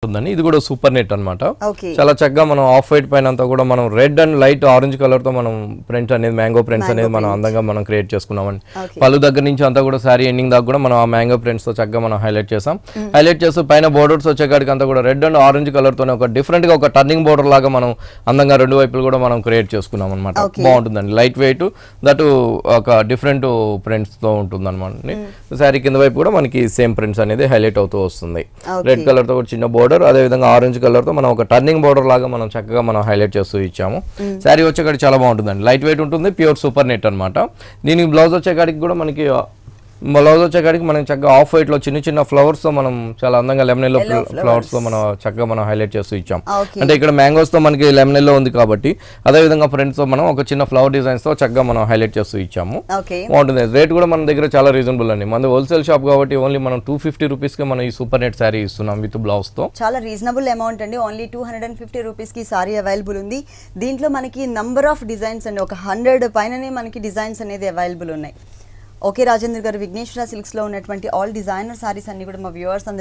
ఉందండి. ఇది కూడా సూపర్ నెట్ అన్నమాట. ఓకే. చాలా చక్కగా మనం ఆఫ్ వైట్ పైన అంతా కూడా మనం red and light orange colour తో మనం ప్రింట్ అనేది మ్యాంగో ప్రింట్స్ అనేది మనం అందంగా మనం క్రియేట్ చేసుకున్నామండి. పళ్ళు దగ్గర నుంచి అంతా కూడా సారీ ఎండింగ్ దాకా కూడా మనం ఆ మ్యాంగో ప్రింట్స్ తో చక్కగా మనం హైలైట్ చేసాం. హైలైట్ చేస్తూ పైన బోర్డర్స్ వచ్చేకాడికి అంతా కూడా రెడ్ అండ్ ఆరెంజ్ కలర్ తోనే ఒక డిఫరెంట్ గా ఒక టర్నింగ్ బోర్డర్ లాగా మనం అందంగా రెండు వైపులు కూడా మనం క్రియేట్ చేసుకున్నాం అనమాట. బాగుంటుందండి. లైట్ వెయిట్ దట్ ఒక డిఫరెంట్ ప్రింట్స్ తో ఉంటుంది అనమాట. సారీ కింద వైపు కూడా మనకి సేమ్ ప్రింట్స్ అనేది హైలైట్ అవుతూ వస్తుంది. రెడ్ కలర్ తో చిన్న బోర్డర్, అదే విధంగా ఆరెంజ్ కలర్ తో మనం ఒక టర్నింగ్ బోర్డర్ లాగా మనం చక్కగా మనం హైలైట్ చేస్తూ ఇచ్చాము. శారీ వచ్చేకాడికి చాలా బాగుంటుందండి. లైట్ వెయిట్ ఉంటుంది, ప్యూర్ సూపర్ నెట్ అనమాట. దీనికి బ్లౌజ్ వచ్చేకాడికి కూడా మనకి బ్లౌజ్ వచ్చేకాడికి మనం చక్కగా ఆఫ్ వైట్ లో చిన్న చిన్న ఫ్లవర్స్ తో మనం చాలా అందంగా లెమన్ లో ఫ్లవర్స్ తో మనం చక్కగా మనం హైలైట్ చేస్తూ ఇచ్చాం. అంటే ఇక్కడ మ్యాంగోస్ తో మనకి లెమన్ లో ఉంది కాబట్టి అదే విధంగా ఫ్రంట్స్ తో మనం ఒక చిన్న ఫ్లవర్ డిజైన్స్ తో చక్కగా మనం హైలైట్ చేస్తూ ఇచ్చాము. బాగుంటుంది. రేట్ కూడా మన దగ్గర చాలా రీజనబుల్ అండి. మన హోల్సేల్ షాప్ కాబట్టి ఓన్లీ మనం 250 రూపీస్ కి మనం ఈ సూపర్ నెట్ శారీ ఇస్తున్నాం విత్ బ్లౌజ్ తో. చాలా రీజనబుల్ అమౌంట్ అండి. ఓన్లీ 250 రూపీస్ కి సారీ అవైలబుల్ ఉంది. దీంట్లో మనకి నంబర్ ఆఫ్ డిజైన్స్ అండి, ఒక 100 పైననే మనకి డిజైన్స్ అనేది అవైలబుల్ ఉన్నాయి. ఓకే రాజేంద్ర గారు, విఘ్నేశ్వర సిల్క్స్ లో ఉన్నటువంటి ఆల్ డిజైనర్ సారీస్ అన్ని కూడా మా వ్యూవర్స్ అందరికీ